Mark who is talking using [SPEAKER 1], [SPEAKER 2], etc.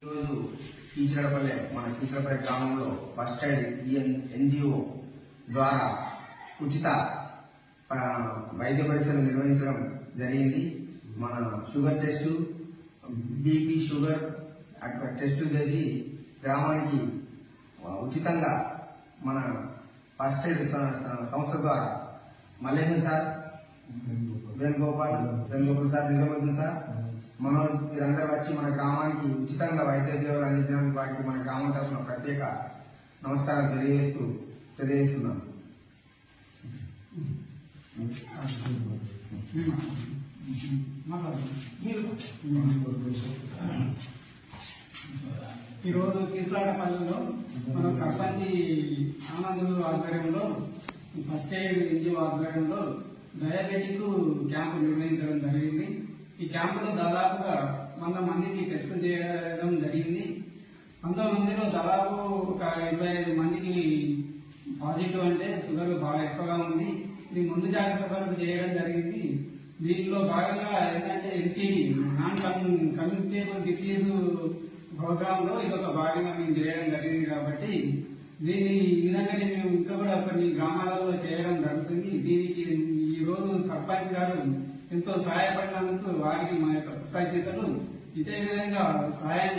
[SPEAKER 1] ఈరోజు కీచరపల్లె మన కీచరపల్లె గ్రామంలో ఫస్ట్ ఎయిడ్ ఎన్జిఓ ద్వారా ఉచిత వైద్య పరీక్షలు నిర్వహించడం జరిగింది. మన sugar test, BP, sugar test చేసి గ్రామానికి ఉచితంగా మన ఫస్ట్ ఎయిడ్ సంస్థ ద్వారా Malleshan sir, Venugopal sir, Nizamuddin sir, Manoj వీరందరూ వచ్చి మన గ్రామానికి ఉచితంగా వైద్య సేవలు అందించడానికి వారికి మన గ్రామం తరఫున ప్రత్యేక నమస్కారాలు తెలియజేస్తున్నాం.
[SPEAKER 2] ఈరోజు కీసలాటపల్లిలో మన సర్పంచ్ ఆనందులు ఆధ్వర్యంలో ఫస్ట్ ఎయిడ్ ఎన్జిఓ ఆధ్వర్యంలో డయాబెటిక్ క్యాంపు నిర్వహించడం జరిగింది. ఈ క్యాంపులో దాదాపుగా 100 మందికి టెస్టులు చేయడం జరిగింది. 100 మందిలో దాదాపు ఒక 25 మందికి పాజిటివ్, అంటే షుగర్ బాగా ఎక్కువగా ఉంది. ఇది ముందు జాగ్రత్త కొరకు చేయడం జరిగింది. దీనిలో భాగంగా ఏంటంటే NCD non communicable disease program లో ఇదొక భాగంగా మేము చేయడం జరిగింది. కాబట్టి దీన్ని ఈ విధంగానే మేము ఇంకా కూడా కొన్ని గ్రామాలలో చేయడం జరుగుతుంది. దీనికి ఈ రోజు సర్పంచ్ గారు ఎంతో సహాయపడినందుకు వారికి మా యొక్క కృతజ్ఞతలు. ఇదే విధంగా సహాయం